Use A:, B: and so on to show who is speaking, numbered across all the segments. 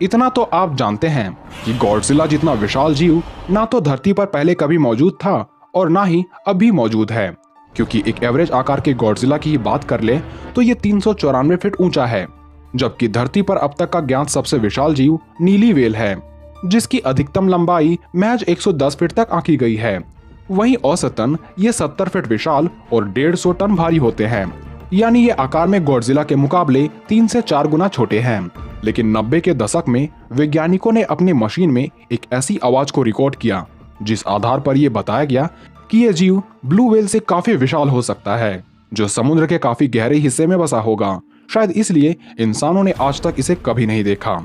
A: इतना तो आप जानते हैं कि गॉडजिला जितना विशाल जीव ना तो धरती पर पहले कभी मौजूद था और ना ही अभी मौजूद है, क्योंकि एक एवरेज आकार के गॉडजिला की ही बात कर ले तो ये 394 फीट ऊंचा है, जबकि धरती पर अब तक का ज्ञात सबसे विशाल जीव नीली व्हेल है, जिसकी अधिकतम लंबाई महज 110 फीट तक आंकी गई है। वहीं औसतन ये 70 फीट विशाल और 150 टन भारी होते हैं, यानी ये आकार में गॉडजिला के मुकाबले 3 से 4 गुना छोटे हैं। लेकिन 90 के दशक में वैज्ञानिकों ने अपनी मशीन में एक ऐसी आवाज को रिकॉर्ड किया जिस आधार पर यह बताया गया कि यह जीव ब्लू व्हेल से काफी विशाल हो सकता है, जो समुद्र के काफी गहरे हिस्से में बसा होगा। शायद इसलिए इंसानों ने आज तक इसे कभी नहीं देखा।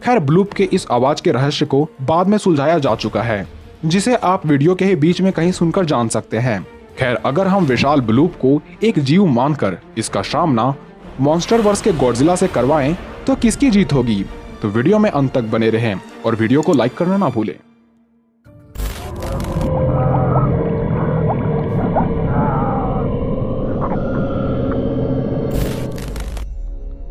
A: खैर, ब्लूप के इस आवाज के रहस्य को बाद में सुलझाया जा चुका है, जिसे आप वीडियो के ही बीच में कहीं सुनकर जान सकते हैं। खैर, अगर हम विशाल ब्लूप को एक जीव मानकर इसका सामना मॉन्स्टरवर्स के गॉडजिला से करवाएं तो किसकी जीत होगी? तो वीडियो में अंत तक बने रहें और वीडियो को लाइक करना ना भूलें।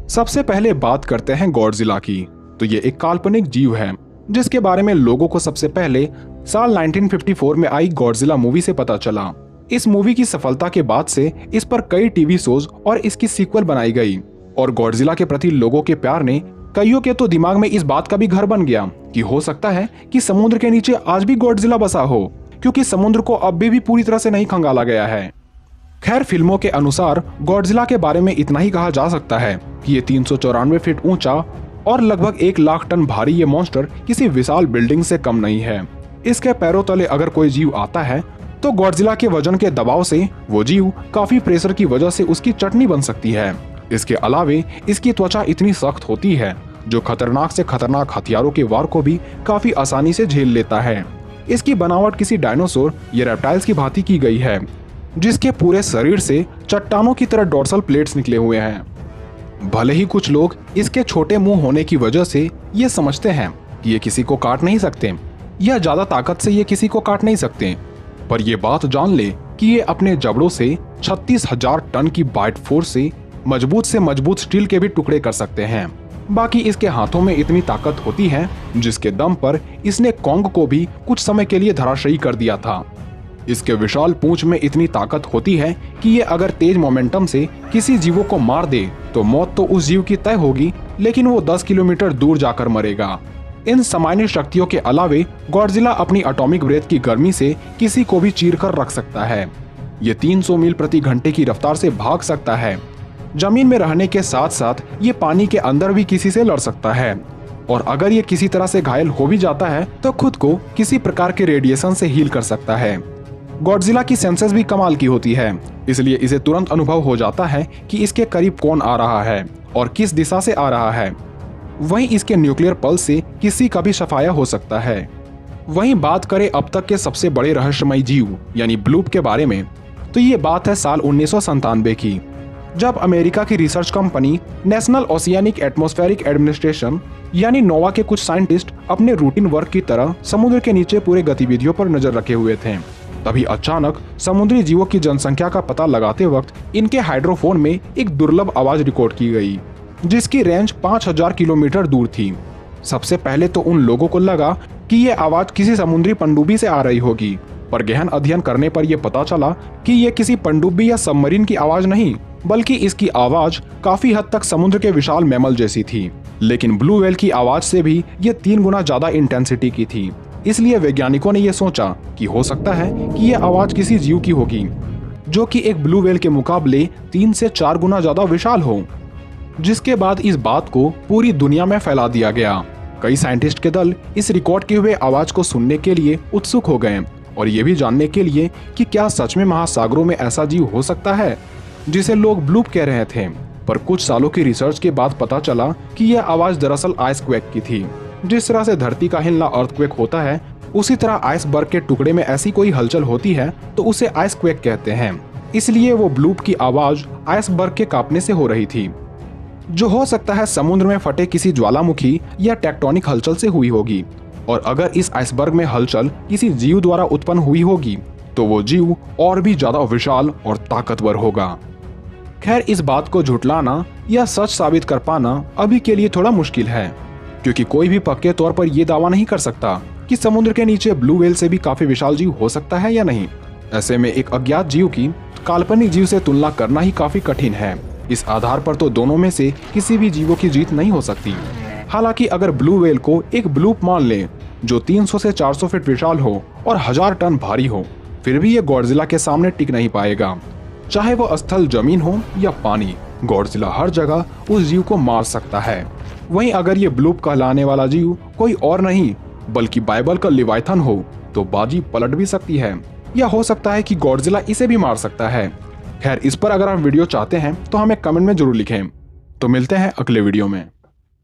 A: सबसे पहले बात करते हैं गॉडजिला की। तो ये एक काल्पनिक जीव है जिसके बारे में लोगों को सबसे पहले साल 1954 में आई गॉडजिला मूवी से पता चला। इस मूवी की सफलता के बाद से इस पर कई टीवी शोज और इसकी सीक्वल बनाई गई और गॉडजिला के प्रति लोगों के प्यार ने कईयों के तो दिमाग में इस बात का भी घर बन गया कि हो सकता है कि समुद्र के नीचे आज भी गॉडजिला बसा हो, क्योंकि समुद्र को अब भी पूरी तरह से नहीं खंगाला गया है। खैर, फिल्मों के अनुसार गॉडजिला के बारे में इतना ही कहा जा सकता है कि ये 394 फीट ऊंचा और लगभग 1 लाख टन भारी ये मॉन्स्टर किसी विशाल बिल्डिंग से कम नहीं है। इसके पैरों तले अगर कोई जीव आता है तो गॉडजिला के वजन के दबाव से वो जीव काफी प्रेशर की वजह से उसकी चटनी बन सकती है। इसके अलावे इसकी त्वचा इतनी सख्त होती है जो खतरनाक से खतरनाक हथियारों के वार को भी काफी आसानी से झेल लेता है। इसकी बनावट किसी डायनासोर या रेप्टाइल्स की भांति की गई है, जिसके पूरे शरीर से चट्टानों की तरह डोर्सल प्लेट्स निकले हुए हैं। भले ही कुछ लोग इसके छोटे मुंह होने की वजह से ये समझते हैं कि ये किसी को काट नहीं सकते या ज्यादा ताकत से ये किसी को काट नहीं सकते, पर ये बात जान ले कि ये अपने जबड़ों से 36,000 टन की बाइट फोर्स से मजबूत स्टील के भी टुकड़े कर सकते हैं। बाकी इसके हाथों में इतनी ताकत होती है जिसके दम पर इसने कॉन्ग को भी कुछ समय के लिए धराशायी कर दिया था। इसके विशाल पूंछ में इतनी ताकत होती है कि ये अगर तेज मोमेंटम से किसी जीवों को मार दे तो मौत तो उस जीव की तय होगी, लेकिन वो 10 किलोमीटर दूर जाकर मरेगा। इन सामान्य शक्तियों के अलावे गॉडजिला अपनी एटॉमिक ब्रेथ की गर्मी से किसी को भी चीर कर रख सकता है। ये 300 मील प्रति घंटे की रफ्तार से भाग सकता है। जमीन में रहने के साथ साथ ये पानी के अंदर भी किसी से लड़ सकता है, और अगर ये किसी तरह से घायल हो भी जाता है तो खुद को किसी प्रकार के रेडिएशन से हील कर सकता है। गॉडजिला की सेंसेस भी कमाल की होती है, इसलिए इसे तुरंत अनुभव हो जाता है कि इसके करीब कौन आ रहा है और किस दिशा से आ रहा है। वहीं इसके न्यूक्लियर पल्स से किसी का भी सफाया हो सकता है। वहीं बात करें अब तक के सबसे बड़े रहस्यमय जीव यानी ब्लूप के बारे में, तो ये बात है साल 1997 की, जब अमेरिका की research company national oceanic atmospheric administration यानी नोवा के कुछ साइंटिस्ट अपने रूटीन वर्क की तरह समुद्र के नीचे पूरे गतिविधियों पर नजर रखे हुए थे। तभी अचानक समुद्री जीवों की जनसंख्या का पता लगाते वक्त इनके हाइड्रोफोन में एक दुर्लभ आवाज रिकॉर्ड की गई, जिसकी रेंज 5000 किलोमीटर दूर थी। सबसे पहले तो उन लोगों को लगा कि ये आवाज किसी समुद्री पनडुब्बी से आ रही होगी, पर गहन अध्ययन करने पर यह पता चला कि ये किसी पनडुब्बी या सबमरीन की आवाज नहीं, बल्कि इसकी आवाज काफी हद तक समुद्र के विशाल मैमल जैसी थी। लेकिन ब्लू व्हेल की आवाज से भी ये 3 गुना ज्यादा इंटेंसिटी की थी। इसलिए वैज्ञानिकों ने यह सोचा कि हो सकता है कि यह आवाज किसी जीव की होगी जो कि एक ब्लू व्हेल के मुकाबले 3 से 4 गुना ज्यादा विशाल हो। जिसके बाद इस बात को पूरी दुनिया में फैला दिया गया। कई साइंटिस्ट के दल इस रिकॉर्ड किए हुए आवाज को सुनने के लिए उत्सुक हो गए और ये भी जानने के लिए कि क्या सच में महासागरों में ऐसा जीव हो सकता है जिसे लोग ब्लूप कह रहे थे। पर कुछ सालों की रिसर्च के बाद पता चला कि यह आवाज दरअसल आइसक्वेक की थी। जिस तरह से धरती का हिलना अर्थक्वेक होता है, उसी तरह आइसबर्ग के टुकड़े में ऐसी कोई हलचल होती है तो उसे आइसक्वेक कहते हैं। इसलिए वो ब्लूप की आवाज आइसबर्ग के कांपने से हो रही थी, जो हो सकता है समुद्र में फटे किसी ज्वालामुखी या टेक्टोनिक हलचल से हुई होगी। और अगर इस आइसबर्ग में हलचल किसी जीव द्वारा उत्पन्न हुई होगी तो वो जीव और भी ज्यादा विशाल और ताकतवर होगा। खैर, इस बात को झुटलाना या सच साबित कर पाना अभी के लिए थोड़ा मुश्किल है, क्योंकि कोई भी पक्के तौर पर यह दावा नहीं कर सकता कि समुद्र के नीचे ब्लू व्हेल से भी काफी विशाल जीव हो सकता है या नहीं। ऐसे में एक अज्ञात जीव की काल्पनिक जीव से तुलना करना ही काफी कठिन है। इस आधार पर तो दोनों में से किसी भी जीवों की जीत नहीं हो सकती। हालांकि अगर ब्लू व्हेल को एक ब्लूप मान ले जो 300 से 400 फीट विशाल हो और 1000 टन भारी हो, फिर भी ये गॉडजिला के सामने टिक नहीं पाएगा। चाहे वो स्थल जमीन हो या पानी, गॉडजिला हर जगह उस जीव को मार सकता है। वहीं अगर ये ब्लूप कहलाने वाला जीव कोई और नहीं बल्कि बाइबल का लिवाइथन हो तो बाजी पलट भी सकती है, या हो सकता है कि गॉडजिला इसे भी मार सकता है। खैर, इस पर अगर आप वीडियो चाहते हैं तो हमें कमेंट में जरूर लिखें। तो मिलते हैं अगले वीडियो में।